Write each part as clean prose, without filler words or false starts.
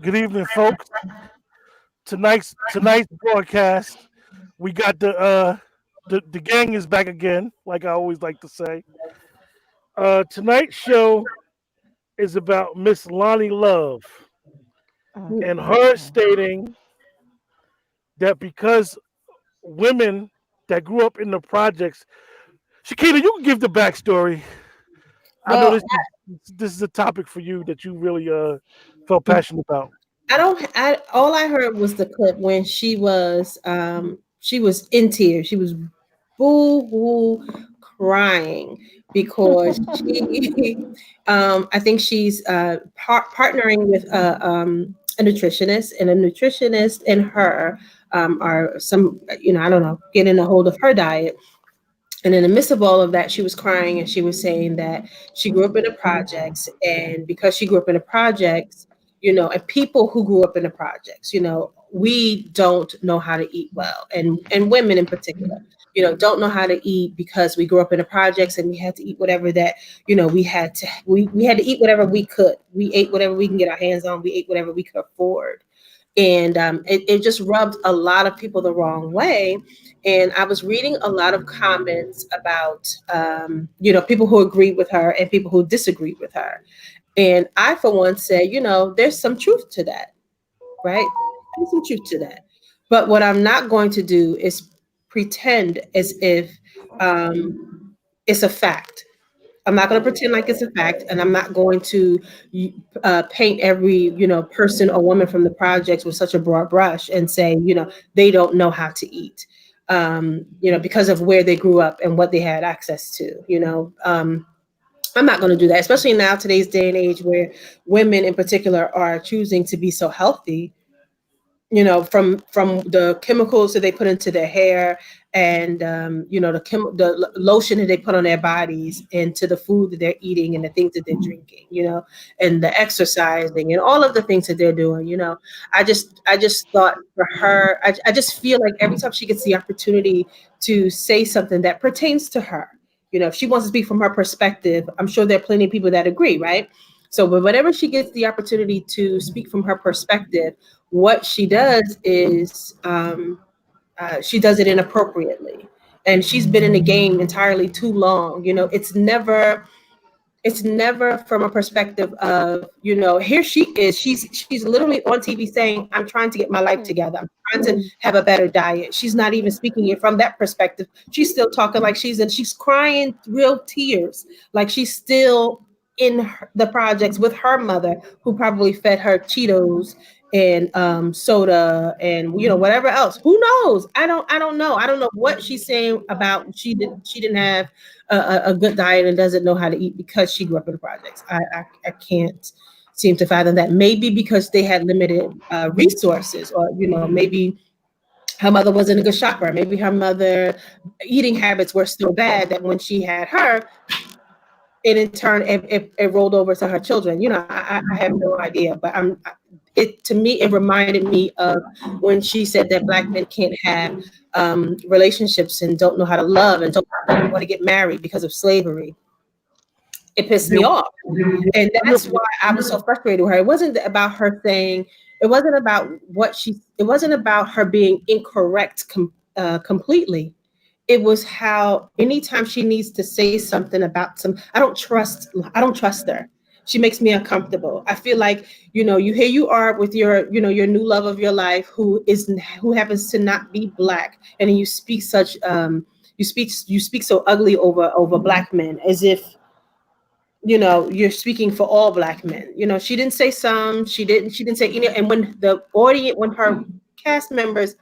Good evening, folks. Tonight's broadcast, we got the gang is back again, like I always like to say. Tonight's show is about Miss Loni Love and her stating that because women that grew up in the projects, Shakita, you can give the backstory. I know Well, this is a topic for you that you really felt passionate about. I don't. I all I heard was the clip when she was in tears. She was boo hoo crying because she I think she's partnering with a nutritionist, and a nutritionist and her are some, I don't know, getting a hold of her diet. And in the midst of all of that, she was crying and she was saying that she grew up in the projects. And because she grew up in the projects, and people who grew up in the projects, we don't know how to eat well. And women in particular, don't know how to eat because we grew up in the projects and we had to eat whatever that, we had to eat whatever we could. We ate whatever we can get our hands on. We ate whatever we could afford. And it just rubbed a lot of people the wrong way. And I was reading a lot of comments about people who agreed with her and people who disagreed with her. And I, for one, said, there's some truth to that, right? There's some truth to that. But what I'm not going to do is pretend as if it's a fact. I'm not going to pretend like it's a fact, and I'm not going to paint every person or woman from the projects with such a broad brush and say they don't know how to eat, because of where they grew up and what they had access to. I'm not going to do that, especially now today's day and age where women in particular are choosing to be so healthy, from the chemicals that they put into their hair, and the lotion that they put on their bodies, and to the food that they're eating and the things that they're drinking, and the exercising and all of the things that they're doing. I just thought for her, I just feel like every time she gets the opportunity to say something that pertains to her, if she wants to speak from her perspective, I'm sure there are plenty of people that agree, right? So, but whenever she gets the opportunity to speak from her perspective, what she does is she does it inappropriately. And she's been in the game entirely too long. It's never from a perspective of, here she is. She's literally on TV saying, I'm trying to get my life together. I'm trying to have a better diet. She's not even speaking it from that perspective. She's still talking like she's crying real tears, like she's still in the projects with her mother, who probably fed her Cheetos and soda and whatever else. Who knows? I don't know. I don't know what she's saying about she didn't have a good diet and doesn't know how to eat because she grew up in the projects. I can't seem to fathom that. Maybe because they had limited resources, or maybe her mother wasn't a good shopper. Maybe her mother eating habits were so bad that when she had her, and in turn it rolled over to her children. I have no idea, but it to me it reminded me of when she said that black men can't have relationships and don't know how to love and don't want to get married because of slavery. It pissed me Yeah, off, and that's why I was so frustrated with her. It wasn't about her saying, it wasn't about it wasn't about her being incorrect completely. It was how anytime she needs to say something about I don't trust her. She makes me uncomfortable. I feel like, here you are with your new love of your life, who happens to not be black, and then you speak so ugly over black men, as if you're speaking for all black men. She didn't say some, she didn't say any. And when her cast members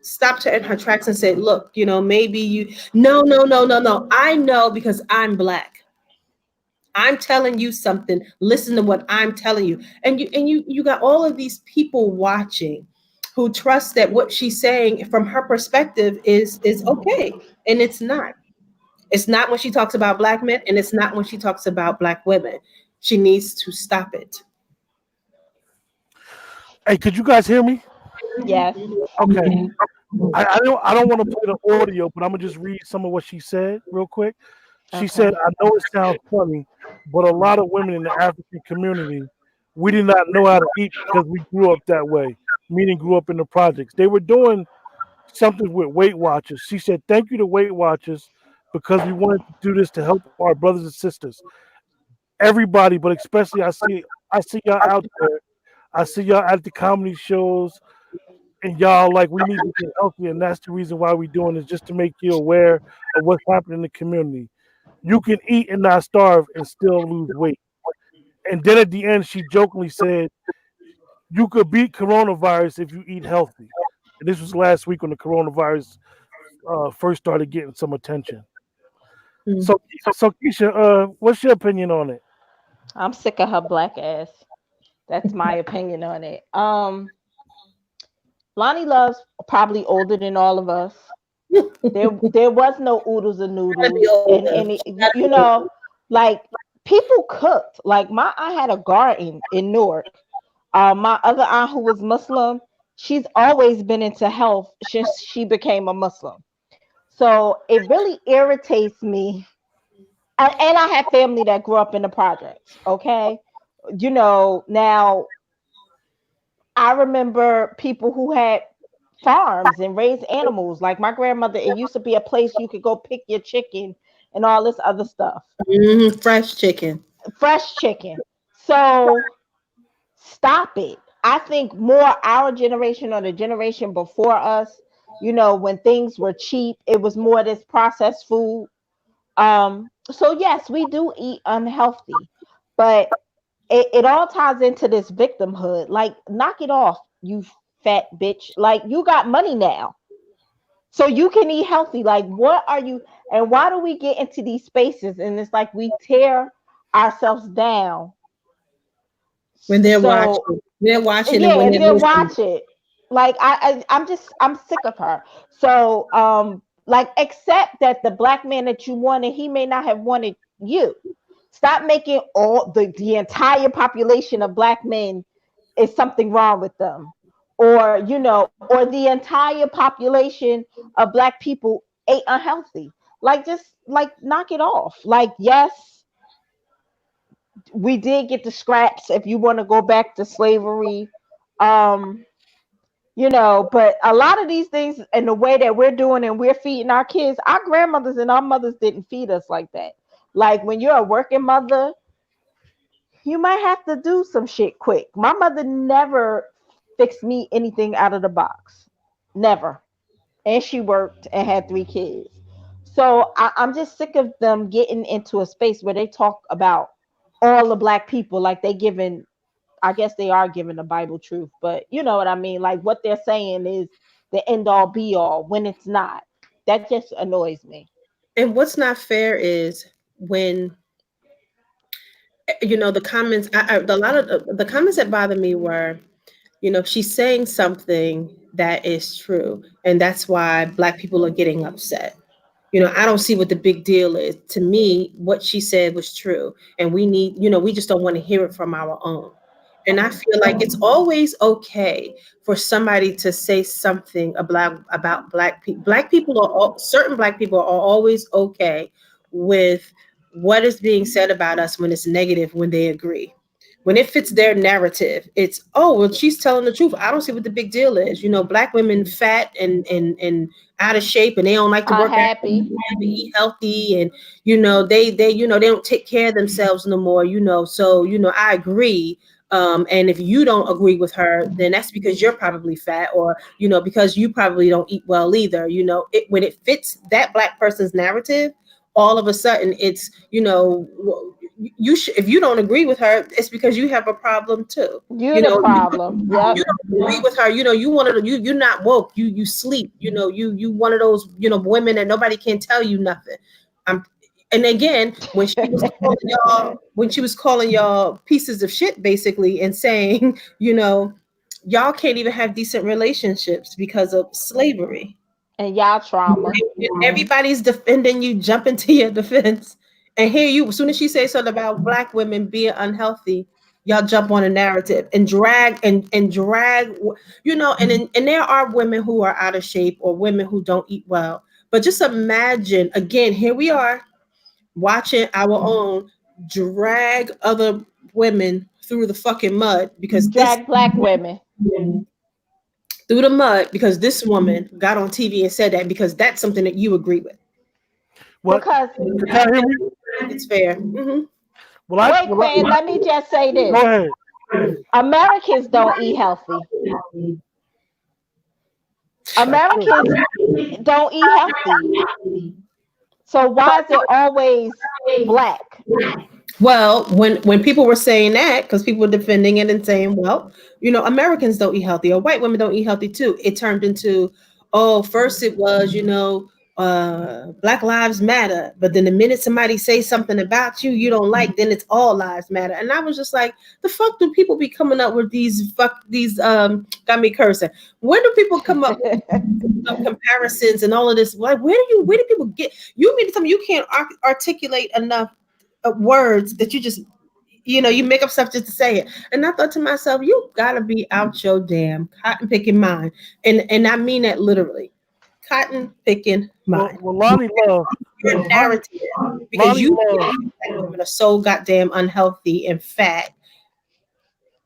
stopped her in her tracks and said, look, maybe no, no, no, no, no, I know, because I'm black. I'm telling you something. Listen to what I'm telling you. And you got all of these people watching who trust that what she's saying from her perspective is okay. And it's not. It's not when she talks about black men, and it's not when she talks about black women. She needs to stop it. hey, could you guys hear me? Yes. Okay. I don't want to play the audio, but I'm gonna just read some of what she said real quick. She said, Okay. "I know it sounds funny, but a lot of women in the African community We did not know how to eat because we grew up that way, meaning grew up in the projects. They were doing something with Weight Watchers. She said, "Thank you to Weight Watchers because we wanted to do this to help our brothers and sisters. Everybody, but especially I see y'all out there. I see y'all at the comedy shows, and y'all like we need to get healthy, and that's the reason why we're doing this, just to make you aware of what's happening in the community. You can eat and not starve and still lose weight." And then at the end, she jokingly said, "You could beat coronavirus if you eat healthy." And this was last week when the coronavirus first started getting some attention. Mm. So, so Keisha, what's your opinion on it? I'm sick of her black ass. That's my opinion on it. Lonnie Love's probably older than all of us. There was no oodles and Gotta be noodles, older. and She gotta you be older. know, like people cooked. Like my aunt had a garden in Newark. My other aunt who was Muslim, she's always been into health since she became a Muslim. So it really irritates me. And I have family that grew up in the projects. Okay, now I remember people who had farms and raised animals. Like my grandmother, it used to be a place you could go pick your chicken and all this other stuff. Fresh chicken. Fresh chicken. So stop it. I think more our generation or the generation before us, when things were cheap, it was more this processed food. So yes, we do eat unhealthy, but it all ties into this victimhood. Like, knock it off, you fat bitch. Like, you got money now. So you can eat healthy. Like, what are you, and why do we get into these spaces and it's like we tear ourselves down? When they're So watching. They're watching and yeah, when and they're then listening. watch it. Like I'm sick of her. So like, accept that the black man that you wanted, he may not have wanted you. Stop making all the entire population of black men is something wrong with them, or or the entire population of black people ate unhealthy. Like, just like knock it off. Like, yes, we did get the scraps if you want to go back to slavery. um but a lot of these things and the way that we're doing and we're feeding our kids, our grandmothers and our mothers didn't feed us like that. Like, when you're a working mother, you might have to do some shit quick. My mother never fixed me anything out of the box. Never. And she worked and had 3 kids. So I'm just sick of them getting into a space where they talk about all the black people like they giving, I guess they are giving the Bible truth, but you know what I mean? Like, what they're saying is the end all be all when it's not. That just annoys me. And what's not fair is when the comments. A lot of the comments that bother me were, she's saying something that is true, and that's why Black people are getting upset. I don't see what the big deal is. To me, what she said was true, and we just don't want to hear it from our own. And I feel like it's always okay for somebody to say something about Black people. Certain Black people are always okay with what is being said about us when it's negative, when they agree. When it fits their narrative, it's, oh well, she's telling the truth. I don't see what the big deal is. Black women fat and out of shape, and they don't like to work out, Unhappy. and eat healthy, and they don't take care of themselves no more. So I agree. And if you don't agree with her, then that's because you're probably fat, or because you probably don't eat well either. When it fits that Black person's narrative, all of a sudden it's if you don't agree with her, it's because you have a problem too. You're the problem. You Yep. don't agree with her. You want to you're not woke. You sleep. You one of those women that nobody can tell you nothing. I'm and again, when she was calling y'all pieces of shit, basically, and saying, y'all can't even have decent relationships because of slavery. And y'all trauma. Everybody's defending you, jumping to your defense. And here you, as soon as she says something about Black women being unhealthy, y'all jump on a narrative and drag, and there are women who are out of shape or women who don't eat well. But just imagine, again, here we are watching our own drag other women through the fucking mud because this Drag black women through the mud because this woman got on TV and said that because that's something that you agree with. What? because Can y'all hear me? It's fair. Hmm. Well, wait, Quinn, let me just say go this. ahead. Americans don't eat healthy. That's true. Americans don't eat healthy. So why is it always black? Well, when people were saying that, because people were defending it and saying, well, Americans don't eat healthy or white women don't eat healthy too, it turned into, oh, first it was, Black Lives Matter, but then the minute somebody says something about you you don't like, then it's all lives matter. And I was just like, the fuck do people be coming up with these got me cursing. When do people come up with comparisons and all of this? Like, where do people get? You mean to tell me you can't articulate enough words that you just you make up stuff just to say it? And I thought to myself, you gotta be out your damn cotton picking mind, and I mean that literally, cotton picking mind. Well, Lonnie Love, Your Lonnie, narrative, because Lonnie you Love. think black women are so goddamn unhealthy and fat.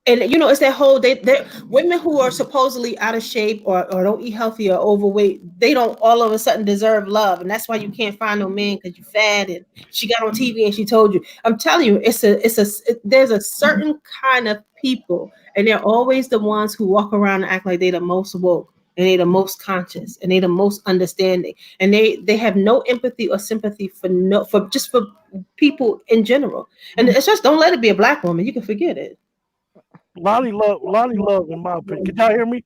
And it's that whole they women who are supposedly out of shape or don't eat healthy or overweight, they don't all of a sudden deserve love. And that's why you can't find no man because you're fat. And she got on TV and she told you. I'm telling you, there's a certain kind of people, and they're always the ones who walk around and act like they the most woke and they the most conscious and they the most understanding. And they have no empathy or sympathy for people in general. And it's just, don't let it be a black woman. You can forget it. Lonnie Love, in my opinion. Can y'all hear me?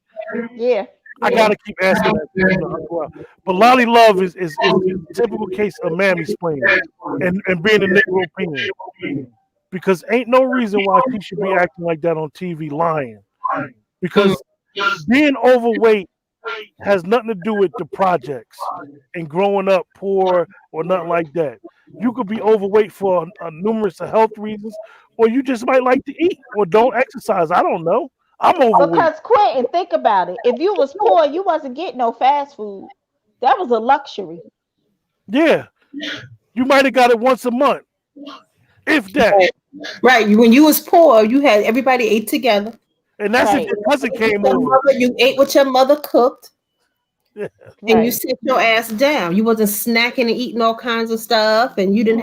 Yeah. I gotta keep asking that. I'll go out. But Lonnie Love is a typical case of mammy splaining and being a Negro opinion. Because ain't no reason why she should be acting like that on TV lying. Mm. Because being overweight has nothing to do with the projects and growing up poor or nothing like that. You could be overweight for numerous of health reasons, or you just might like to eat or don't exercise. I don't know. I'm overweight. Because Quentin, think about it. If you was poor, you wasn't getting no fast food. That was a luxury. Yeah, you might have got it once a month, if that. Right. When you was poor, you had everybody ate together. And that's if Right. your cousin came Your over. mother, you ate what your mother cooked, Yeah. and you Right. sit your ass down. You wasn't snacking and eating all kinds of stuff, and Hmm. you didn't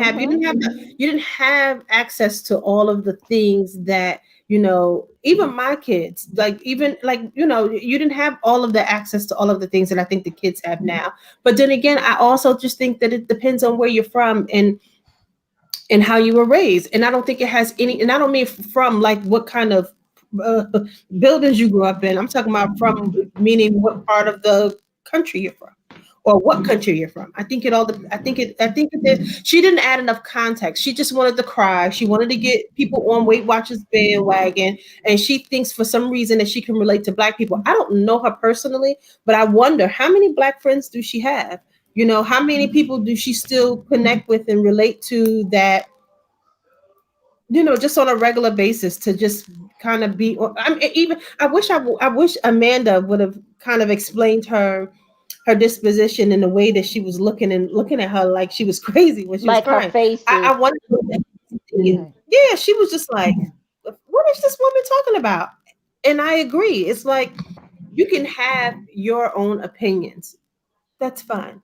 have access to all of the things that even my kids, like, even like, you didn't have all of the access to all of the things that I think the kids have now. But then again, I also just think that it depends on where you're from and how you were raised. And I don't think it has any, and I don't mean from like what kind of uh, buildings you grew up in. I'm talking about from, meaning what part of the country you're from or what country you're from. I think it all, she didn't add enough context. She just wanted to cry. She wanted to get people on Weight Watchers bandwagon. And she thinks for some reason that she can relate to black people. I don't know her personally, but I wonder how many black friends do she have? How many people do she still connect with and relate to that, just on a regular basis, to just kind of be, I mean, even I wish Amanda would have kind of explained her disposition in the way that she was looking at her like she was crazy when she was Like her crying. faces. I wonder what that was thinking. Right. Yeah, she was just like, what is this woman talking about? And I agree. It's like, you can have your own opinions. That's fine.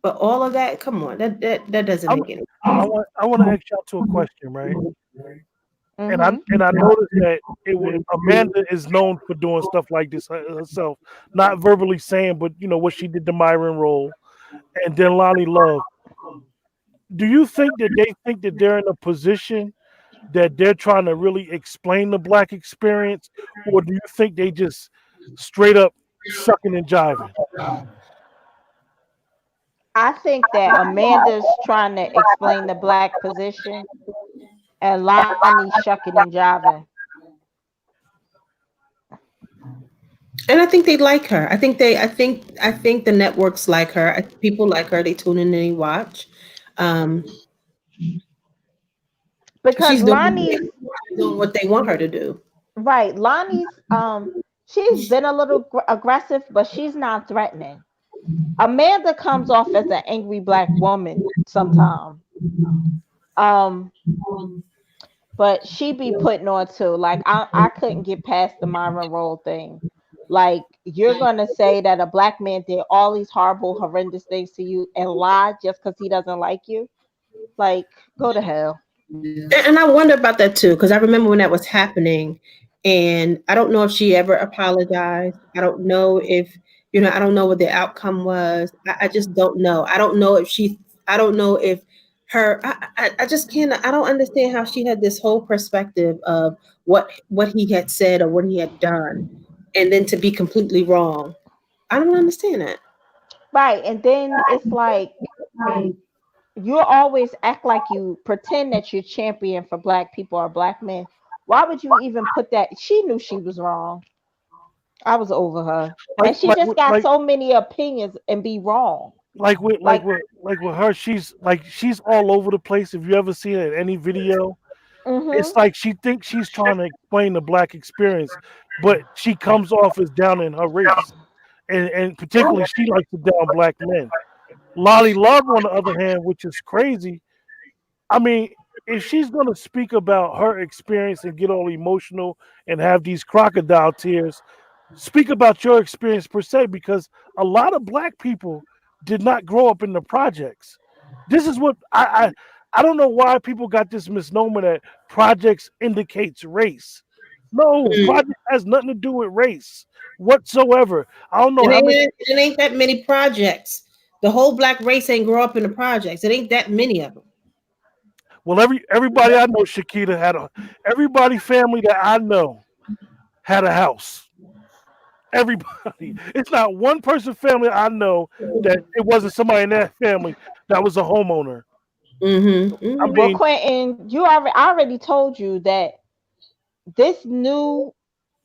But all of that, come on, that doesn't I'm, make any I want to ask y'all to a question, right? And I Hmm. and I noticed that Amanda is known for doing stuff like this herself, not verbally saying, but what she did to Myron Roll and then Lonnie Love. Do you think that they think that they're in a position that they're trying to really explain the black experience, or do you think they just straight up sucking and jiving? I think that Amanda's trying to explain the black position and Lonnie's shucking and jiving. And I think they like her. I think the networks like her. People like her. They tune in and they watch. Um, Because she's doing Lonnie's what they want her to do. right. Lonnie's she's been a little aggressive, but she's not threatening. Amanda comes off as an angry black woman sometimes. Um but she be putting on too. Like I couldn't get past the Myron Roll thing. Like you're gonna say that a black man did all these horrible, horrendous things to you and lie just because he doesn't like you? Like, go to hell. And I wonder about that too, because I remember when that was happening, and I don't know if she ever apologized. I don't know if, I don't know what the outcome was. I just don't know. I don't know if she, I don't know if I just can't, I don't understand how she had this whole perspective of what he had said or what he had done, and then to be completely wrong. I don't understand that. Right. And then it's like you always act like you pretend that you're champion for black people or black men. Why would you even put that? She knew she was wrong. I was over her. like And she like just with- got like so many opinions and be wrong. Like, like with her, she's all over the place. If you ever see it in any video, it's mm-hmm. like she thinks she's trying to explain the black experience, but she comes off as down in her race, and particularly she likes to down black men. Lolly Love, on the other hand, which is crazy. I mean, if she's gonna speak about her experience and get all emotional and have these crocodile tears, speak about your experience per se, because a lot of black people did not grow up in the projects. This is what I don't know why people got this misnomer that projects indicates race. No, Mm. project has nothing to do with race whatsoever. I don't know It how many. ain't that many projects. The whole black race ain't grow up in the projects. It ain't that many of them. Well, everybody I know, Shakita had a everybody family that I know had a house. Everybody. It's not one person family I know that it wasn't somebody in that family that was a homeowner. Mm-hmm. I Mm-hmm. Well, mean, Quentin, I already told you that this new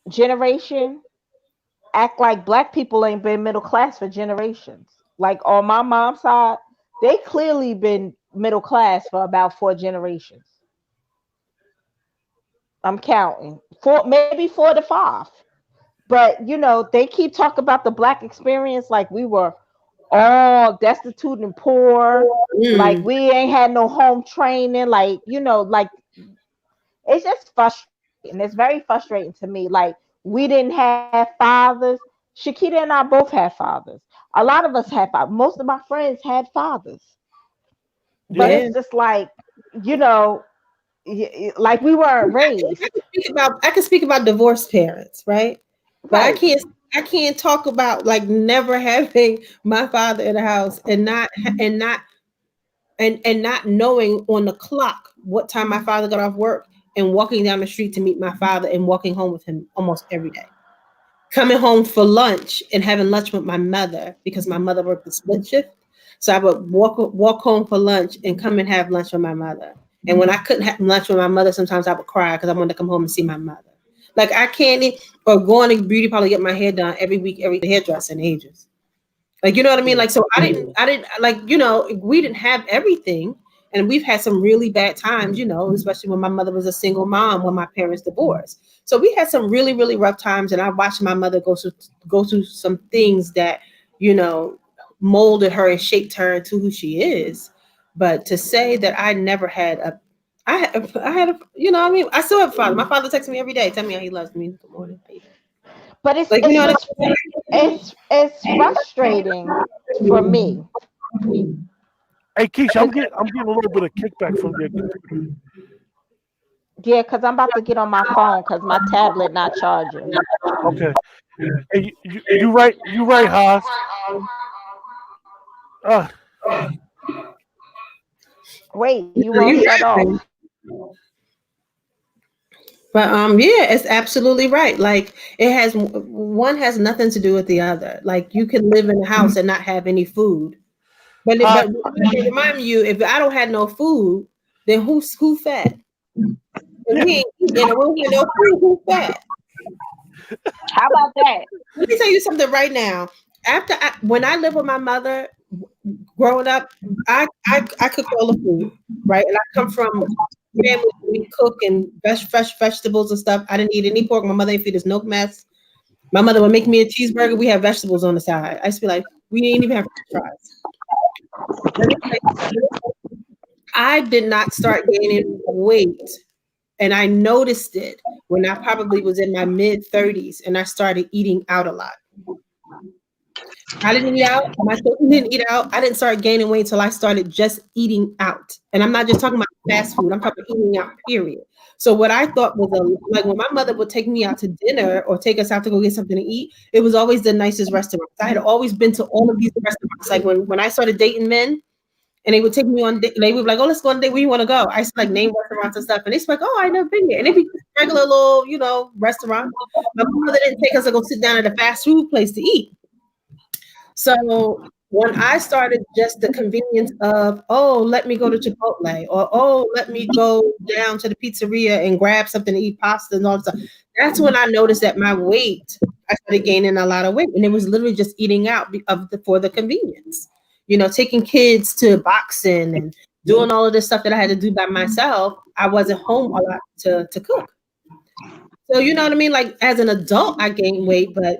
generation act like black people ain't been middle class for generations. Like on my mom's side, they clearly been middle class for about 4 generations. I'm counting. Four, maybe 4 to 5. But they keep talking about the black experience like we were all destitute and poor, like Mm. we ain't had no home training, like like it's just frustrating. It's very frustrating to me. Like we didn't have fathers. Shakita and I both had fathers. A lot of us had fathers. Most of my friends had fathers. But yeah, Yeah. it's just like, you know, like we weren't raised. I can speak about divorced parents, right? But Right. I can't talk about like never having my father in the house and not and not knowing on the clock what time my father got off work and walking down the street to meet my father and walking home with him almost every day. Coming home for lunch and having lunch with my mother because my mother worked the split shift. So I would walk home for lunch and come and have lunch with my mother. And when I couldn't have lunch with my mother, sometimes I would cry because I wanted to come home and see my mother. Like I can't or going to beauty parlor get my hair done every week, every hairdresser in ages. Like, you know what I mean? yeah, Like, so I didn't like, we didn't have everything. And we've had some really bad times, especially when my mother was a single mom when my parents divorced. So we had some really, really rough times. And I watched my mother go through some things that, you know, molded her and shaped her into who she is. But to say that I never had I had a, what I mean, I still have a father. My father texts me every day, tell me how he loves me. Good morning. How you doing? But it's Like, it's what just it's frustrating for me. hey Keisha, I'm getting a little bit of kickback from your computer. Yeah, because I'm about to get on my phone because my tablet not charging. Okay, hey, you right, Haas. Uh, Wait, you won't you shut right. off. But yeah, it's absolutely right. Like one has nothing to do with the other. Like you can live in a house and not have any food. But Haas, remind you, if I don't have no food, then who fed? If yeah, we ain't eating and we don't have no food, who fed? How about that? Let me tell you something right now. When I lived with my mother growing up, I cooked all the food, right? And I come from family we cook and fresh vegetables and stuff. I didn't eat any pork. My mother didn't feed us no mess. My mother would make me a cheeseburger. We have vegetables on the side. I used to be like, we didn't even have french fries. Let me tell you, I did not start gaining weight And I noticed it when I probably was in my mid 30s and I started eating out a lot. I didn't eat out. My children didn't eat out. I didn't start gaining weight until I started just eating out. And I'm not just talking about fast food. I'm talking about eating out, period. So what I thought was like when my mother would take me out to dinner or take us out to go get something to eat, it was always the nicest restaurants. I had always been to all of these restaurants. Like when I started dating men, and they would take me on. They would be like, "Oh, let's go on a date. Where you want to go?" I used to like name restaurants and stuff, and they're like, "Oh, I never been here." And it'd be just regular little, restaurant. My mother didn't take us to go sit down at a fast food place to eat. So when I started just the convenience of, oh, let me go to Chipotle, or oh, let me go down to the pizzeria and grab something to eat, pasta and all that stuff. That's when I noticed that my weight, I started gaining a lot of weight, and it was literally just eating out for the convenience. Taking kids to boxing and doing all of this stuff that I had to do by myself. I wasn't home a lot to cook. So you know what I mean? Like as an adult, I gained weight, but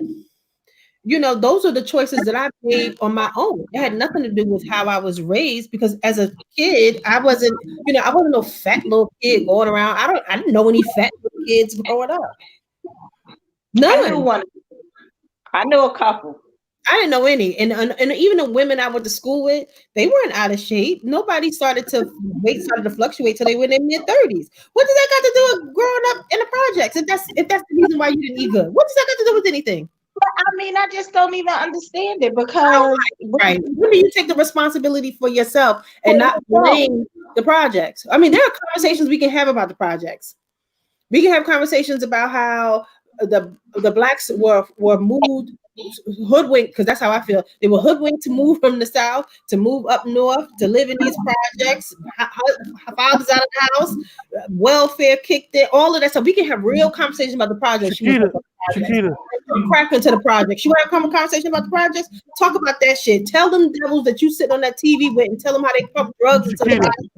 those are the choices that I made on my own. It had nothing to do with how I was raised because as a kid, I wasn't no fat little kid going around. I didn't know any fat little kids growing up. None. I knew one. I knew a couple. I didn't know any. And even the women I went to school with, they weren't out of shape. Nobody started to fluctuate till they were in their mid-30s. What does that got to do with growing up in the projects? If that's the reason why you didn't eat good, what does that got to do with anything? I mean, I just don't even understand it because right. When do you take the responsibility for yourself and not blame the projects? I mean, there are conversations we can have about the projects. We can have conversations about how the blacks were moved, hoodwinked, because that's how I feel. They were hoodwinked to move from the South, to move up north, to live in these projects, fathers out of the house, welfare kicked in, all of that stuff. We can have real conversations about the projects. Shakita. Crack into the projects. You want to have a conversation about the projects? Talk about that shit. Tell them devils that you sit on that TV with and tell them how they pump drugs into the body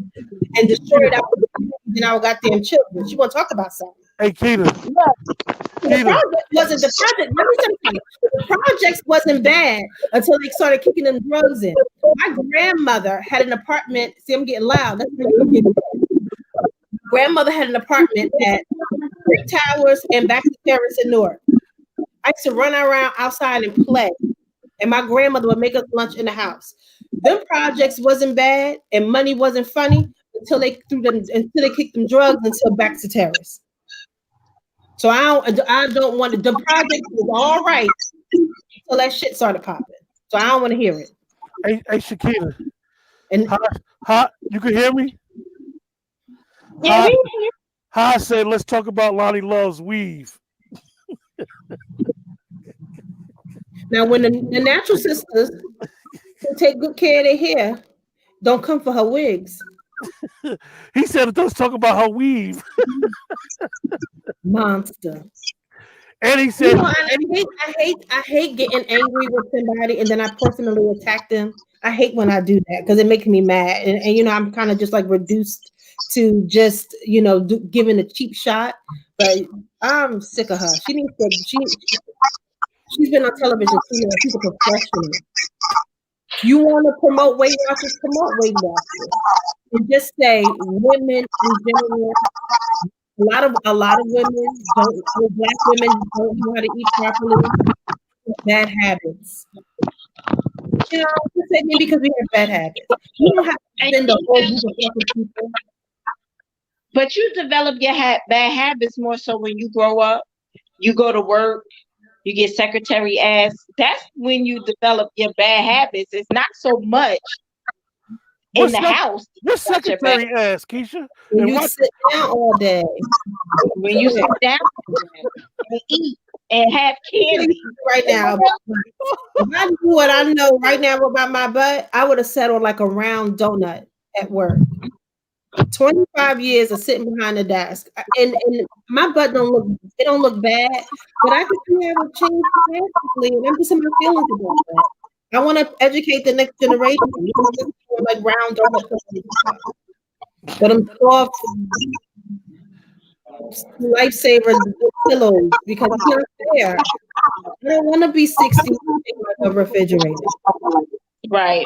and destroyed our goddamn children. You want to talk about something? Hey, Keita. The projects wasn't bad until they started kicking them drugs in. My grandmother had an apartment. See, I'm getting loud. Grandmother had an apartment at Brick Towers and Baxter Terrace in Newark. I used to run around outside and play, and my grandmother would make us lunch in the house. Them projects wasn't bad, and money wasn't funny until they kicked them drugs until Baxter Terrace. So I don't want the project was all right until that shit started popping. So I don't want to hear it. Hey, Shakita. And hi, you can hear me? Yeah, I said, let's talk about Loni Love's weave. Now, when the natural sisters take good care of their hair, don't come for her wigs. He said, let's talk about her weave. Monster. And he said, I hate getting angry with somebody and then I personally attack them. I hate when I do that because it makes me mad. And I'm kind of just like reduced to just, giving a cheap shot. But I'm sick of her. She's been on television too long. She's a professional. You want to promote Weight Watchers, promote Weight Watchers. And just say women in general. A lot of women black women don't know how to eat properly. Bad habits. Maybe because we have bad habits. You don't have to send a whole group of people. But you develop your bad habits more so when you grow up. You go to work. You get secretary ass. That's when you develop your bad habits. It's not so much in the house. What's secretary ass, Keisha? When you sit down all day. When you sit down and eat and have candy. Right now. If I knew what I know right now about my butt, I would have settled like a round donut at work. 25 years of sitting behind the desk, and my butt don't look bad, but I can see how it changed drastically, and I'm just in my feelings about that. I want to educate the next generation. Like round donuts, but I'm soft lifesaver pillows because it's not fair. I don't want to be 60 like a refrigerator. Right.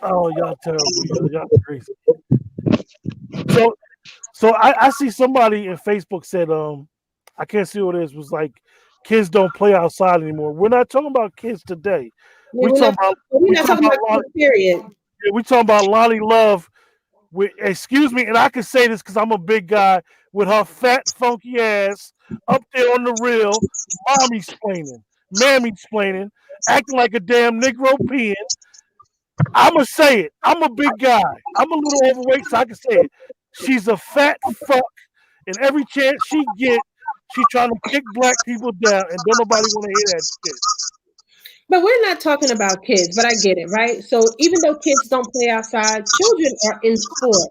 Oh, y'all terrible. Y'all crazy. So So I see somebody in Facebook said, I can't see what it is, was like kids don't play outside anymore. We're not talking about kids today. I mean, We talking about we're we not talking talking about about kids, period. We talking about Loni Love with, excuse me, and I can say this because I'm a big guy, with her fat funky ass up there on the reel, mommy splaining, mammy splaining, acting like a damn Negro peeing. I'ma say it. I'm a big guy. I'm a little overweight, so I can say it. She's a fat fuck, and every chance she get, she trying to kick black people down, and don't nobody want to hear that shit. But we're not talking about kids, but I get it, right? So even though kids don't play outside, children are in sport.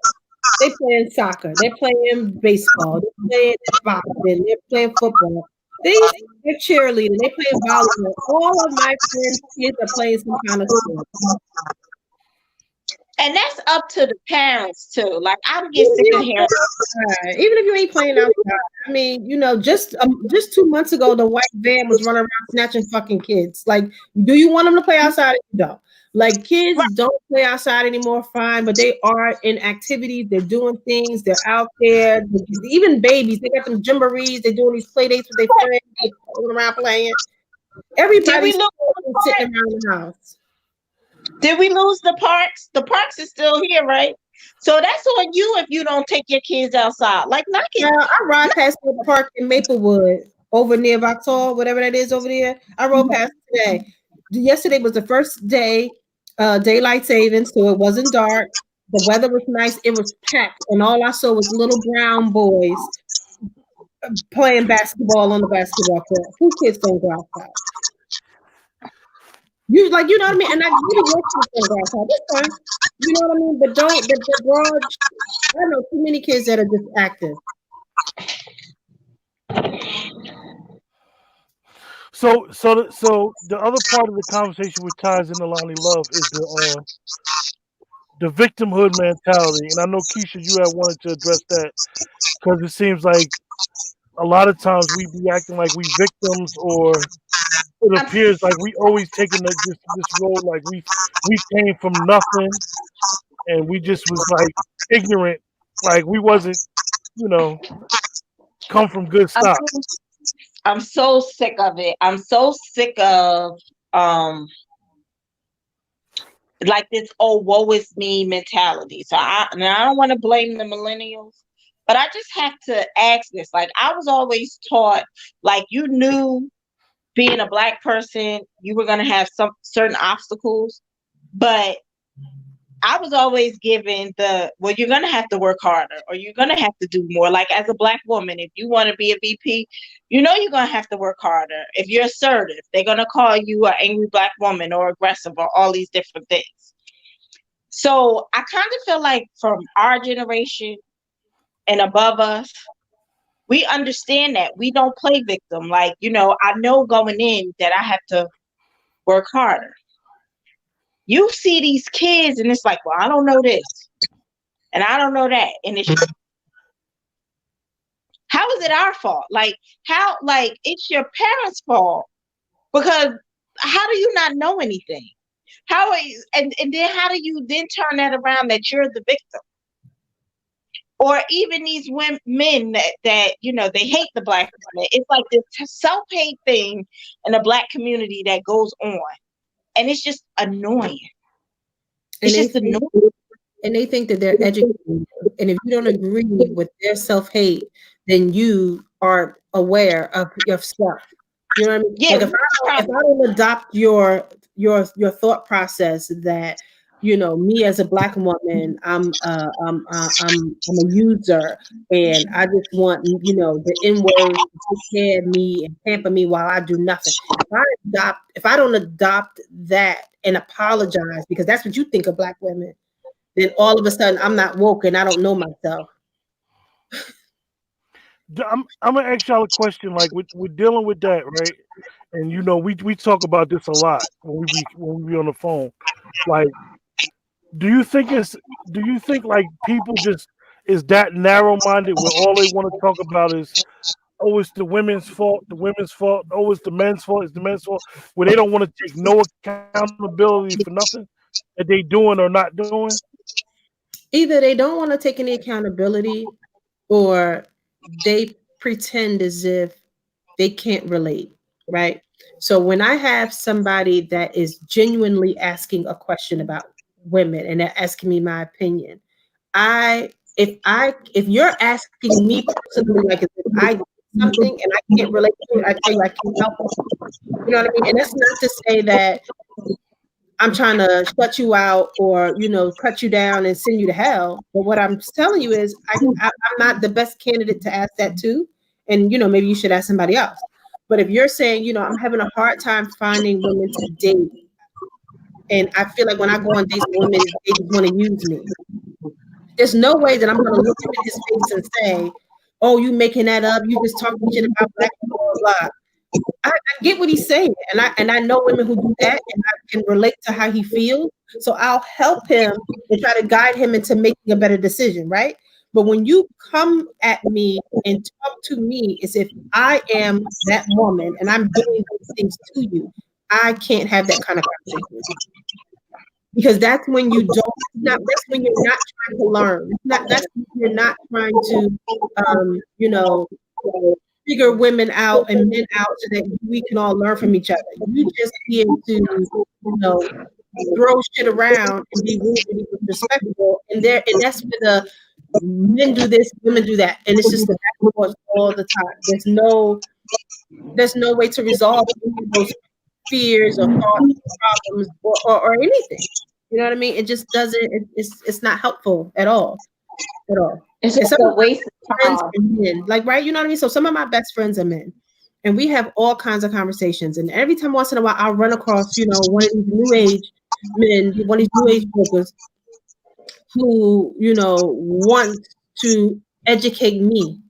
They playing soccer, they're playing baseball, they're playing boxing, they're playing football. They're cheerleading, they're playing volleyball. All of my friends' kids are playing some kind of sport. And that's up to the parents too. Like I would get Even if sick you of don't play hearing. outside, even if you ain't playing outside, I mean, just 2 months ago, the white van was running around snatching fucking kids. Like, do you want them to play outside? You don't. Like, kids don't play outside anymore, fine, but they are in activities. They're doing things. They're out there. Even babies, they got them jamborees. They're doing these play dates with their friends. They're going around playing. Did we Everybody's lose the sitting parks? around the house. Did we lose the parks? The parks is still here, right? So that's on you if you don't take your kids outside. Like knock it. Now, I ride past the park in Maplewood over near Vauxhall, whatever that is over there. I rode past today. Yesterday was the first day, daylight savings, so it wasn't dark. The weather was nice. It was packed, and all I saw was little brown boys playing basketball on the basketball court. Who kids don't go outside? You know what I mean? And I maybe your kids don't go outside. That's fine. You know what I mean? But don't the broad. I know too many kids that are just active. So the other part of the conversation which ties into Loni Love is the victimhood mentality, and I know Keisha, you have wanted to address that because it seems like a lot of times we be acting like we victims, or it I'm appears like we always taking this role like we came from nothing and we just was like ignorant, like we wasn't, you know, come from good I'm stock. I'm so sick of it. I'm so sick of um like this oh woe is me mentality. So I don't want to blame the millennials, but I just have to ask this. Like I was always taught like you knew being a black person, you were gonna have some certain obstacles, but I was always given the well, you're gonna have to work harder or you're gonna have to do more. Like as a black woman, if you want to be a VP, you know you're gonna have to work harder. If you're assertive, they're gonna call you an angry black woman or aggressive or all these different things. So I kind of feel like from our generation and above us, we understand that we don't play victim. Like, you know, I know going in that I have to work harder. You see these kids and it's like, well, I don't know this and I don't know that. And it's how is it our fault? Like how like it's your parents' fault because how do you not know anything? How are you and then how do you then turn that around that you're the victim? Or even these women men that you know they hate the black woman. It's like this self-hate thing in the black community that goes on. And it's just annoying. And It's they just think annoying. and they think that they're educated. And if you don't agree with their self-hate, then you are aware of your stuff. You know what I mean? Yeah, Like we if probably I don't adopt your thought process that me as a black woman, I'm a user, and I just want the N words to take care of me and pamper me while I do nothing. If I don't adopt that and apologize because that's what you think of black women, then all of a sudden I'm not woke and I don't know myself. I'm gonna ask y'all a question. Like we're dealing with that, right? And we talk about this a lot when we be on the phone. Like, do you think it's do you think like people just is that narrow minded where all they want to talk about is, oh, it's the women's fault, oh, it's the men's fault, it's the men's fault, where they don't want to take no accountability for nothing that they doing or not doing? Either they don't want to take any accountability, or they pretend as if they can't relate, right? So when I have somebody that is genuinely asking a question about women and they're asking me my opinion, if you're asking me personally, like if I did something and I can't relate to it, I tell you I can't help it. You know what I mean? And that's not to say that I'm trying to shut you out or cut you down and send you to hell. But what I'm telling you is I'm not the best candidate to ask that to, and maybe you should ask somebody else. But if you're saying I'm having a hard time finding women to date, and I feel like when I go on dates with women, they just want to use me. There's no way that I'm going to look him in his face and say, "Oh, you making that up? You just talking shit about black people, blah blah." I get what he's saying, and I know women who do that, and I can relate to how he feels. So I'll help him and try to guide him into making a better decision, right? But when you come at me and talk to me as if I am that woman and I'm doing those things to you, I can't have that kind of conversation because that's when you don't. Not that's when you're not trying to learn. That's when you're not trying to, um, you know, figure women out and men out so that we can all learn from each other. You just here to, throw shit around and be rude and be disrespectful. And that's where the men do this, women do that. And it's just the back and forth all the time. There's no way to resolve any of those fears or thoughts or problems or anything. You know what I mean? It just doesn't, it's not helpful at all. At all. It's And just some a of waste my of friends time. are men, like, right? You know what I mean? So some of my best friends are men, and we have all kinds of conversations. And every time once in a while, I'll run across, one of these new age men, one of these new age brokers who, want to educate me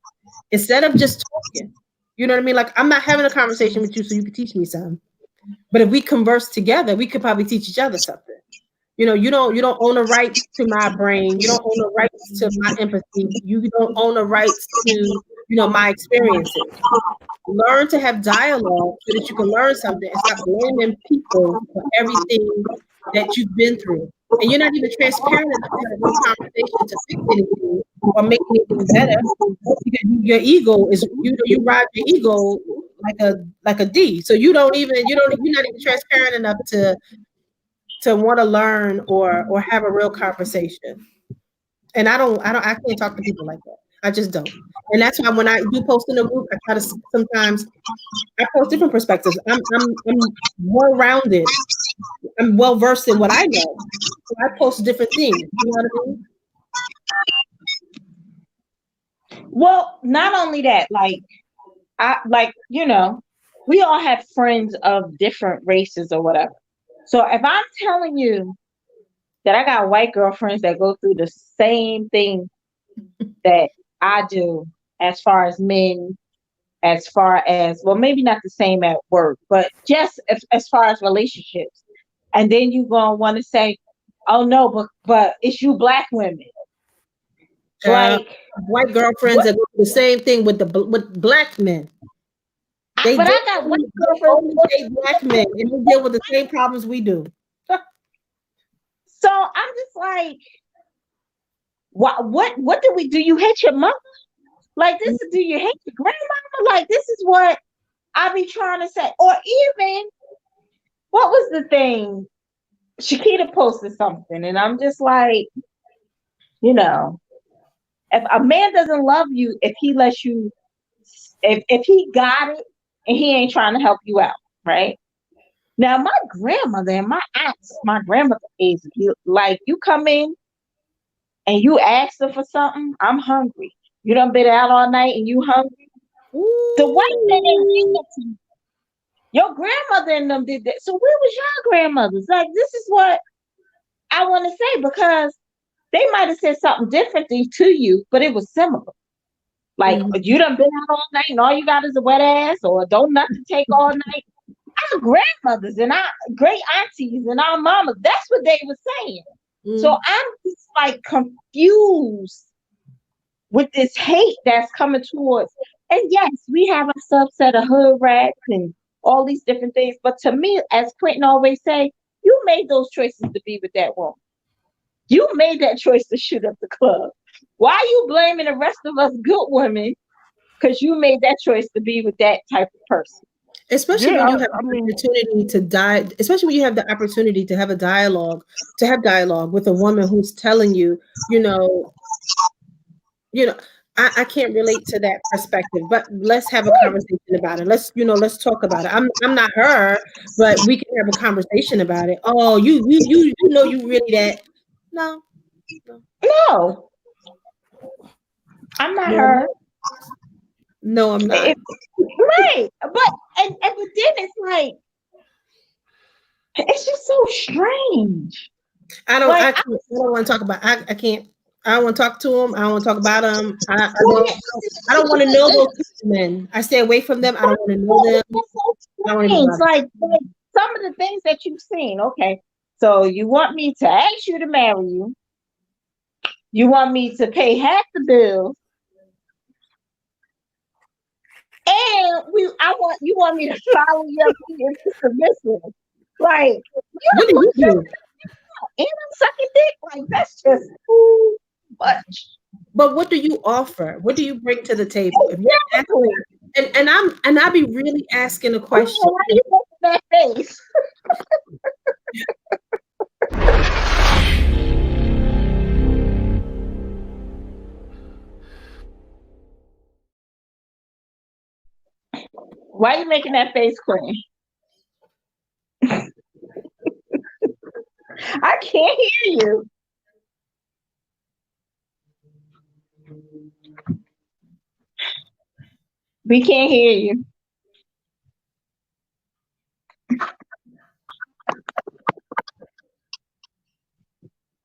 instead of just talking. You know what I mean? Like, I'm not having a conversation with you so you can teach me something. But if we converse together, we could probably teach each other something. You don't own the rights to my brain. You don't own the rights to my empathy. You don't own the rights to, my experiences. Learn to have dialogue so that you can learn something and stop blaming people for everything that you've been through. And you're not even transparent enough to have a real conversation to fix anything or make anything better because your ego is you ride your ego like a D. So you're not even transparent enough to want to learn or have a real conversation. And I can't talk to people like that. I just don't. And that's why when I do post in a group, I try to sometimes I post different perspectives. I'm more rounded. I'm well versed in what I know. So I post different things. You know what I mean? Well, not only that, we all have friends of different races or whatever. So if I'm telling you that I got white girlfriends that go through the same thing that I do, as far as men, as far as, well, maybe not the same at work, but just as far as relationships. And then you gonna want to say, oh no, but it's you black women. Uh, Like, White girlfriends what? that go through the same thing with black men. They But date I got white they girlfriends only who go date black men and they deal with the same problems we do. So I'm just like, what do we do? You hate your mother? Like, this is, do you hate your grandmama? Like, this is what I be trying to say. Or even, what was the thing? Shakita posted something, and I'm just like, you know, if a man doesn't love you, if he lets you, if he got it and he ain't trying to help you out, right? Now, my grandmother and my aunts, my grandmother is like, you come in and you ask her for something, I'm hungry. You done been out all night and you hungry. The white man ain't did Ooh. that to you. Your grandmother and them did that. So where was your grandmothers? Like, this is what I want to say, because they might have said something different to you, but it was similar. Like, Mhm. you done been out all night and all you got is a wet ass, or don't nothing take all night. Our grandmothers and our great aunties and our mamas, that's what they were saying. So Mhm. I'm just like confused with this hate that's coming towards. And yes, we have a subset of hood rats and all these different things. But to me, as Quentin always say, you made those choices to be with that woman. You made that choice to shoot up the club. Why are you blaming the rest of us good women because you made that choice to be with that type of person? Especially Yeah, when you have I the mean, opportunity to especially when you have the opportunity to have a dialogue, with a woman who's telling you, you know, I can't relate to that perspective, but let's have a conversation about it. Let's talk about it. I'm not her, but we can have a conversation about it. Oh, you really that. No, no, No, I'm not no, her. no, I'm not. Right. But then it's like it's just so strange. Like I don't want to talk about. I can't. I don't want to talk to them. I don't want to talk about them. I don't want to know those men. I stay away from them. I don't want to know them. it's so I don't want to be strange. bothered. Like some of the things that you've seen. Okay, so you want me to ask you to marry you? You want me to pay half the bills, and I want you want me to follow your lead and be submissive. Like you What do don't you want that, do? and I'm sucking dick. Like that's just too much. But what do you offer? What do you bring to the table? If you're Exactly. asking, and I be really asking a I don't question. know why you making that face. Why are you making that face, Queen? I can't hear you. We can't hear you.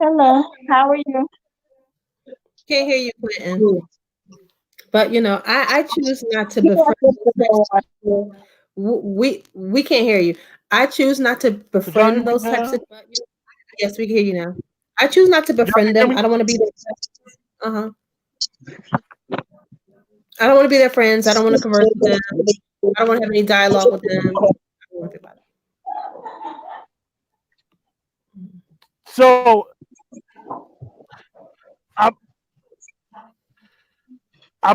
Hello. How are you? Can't hear you, Clinton. But I choose not to You got befriend this those to types go of on. people. We can't hear you. I choose not to could y'all hear befriend me those types now? of. Yes, we can hear you now. I choose not to Y'all can befriend hear them. me? I don't want to be their. Uh-huh. I don't want to be their friends. I don't want to converse with them. I don't want to have any dialogue with them. I don't want to think about So I I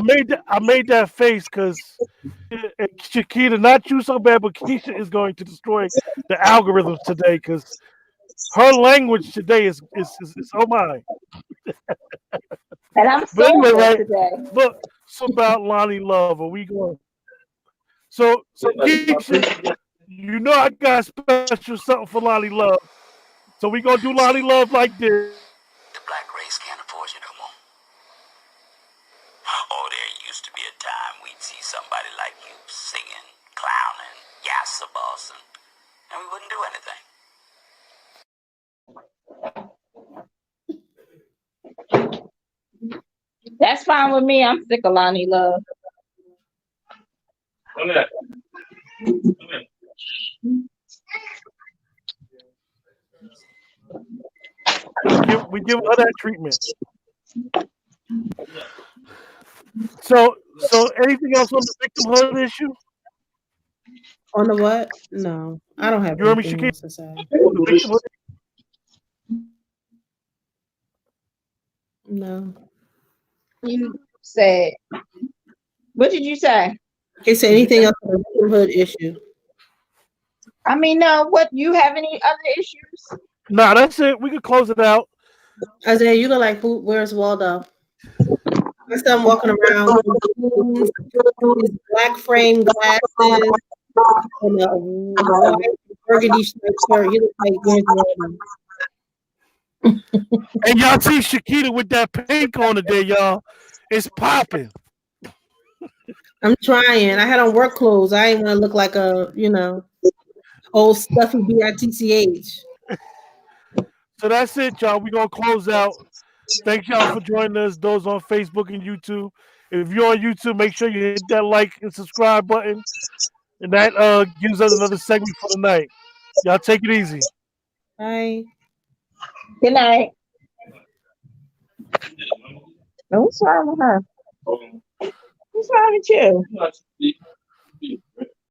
made that face because Shakita, not you so bad, but Keisha is going to destroy the algorithms today because her language today is oh my. And I'm But anyway, sober right? today. Look, so about Lonnie Love, are we going? So Keisha, you know I got special something for Lonnie Love. So we gonna do Lonnie Love like this. The black race can't afford you no more. Oh, there used to be a time we'd see somebody like you singing, clowning, yassa bossing, and we wouldn't do anything. That's fine with me. I'm sick of Lonnie Love. We give her that treatment. So anything else on the victimhood issue? it. On the what? No, I don't have You heard me, anything Shakira? else to say. On the victimhood. No. You said, what did you say? Okay, so Is it, anything else on the neighborhood issue? I mean, no, what you have any other issues? nah, that's it. We could close it out. Isaiah, you look like who? Where's Waldo? I saw him walking around with his jeans, his black frame glasses, and a white burgundy striped shirt. He looks like where's Waldo? And y'all see Shakita with that pink on today, y'all. It's popping. I'm trying. I had on work clothes. I ain't want to look like a old stuffy bitch. So that's it, y'all. We gonna close out. Thank y'all for joining us. Those on Facebook and YouTube. If you're on YouTube, make sure you hit that like and subscribe button. And that gives us another segment for the night. Y'all take it easy. Bye. Good night. What's wrong with her? What's wrong with you?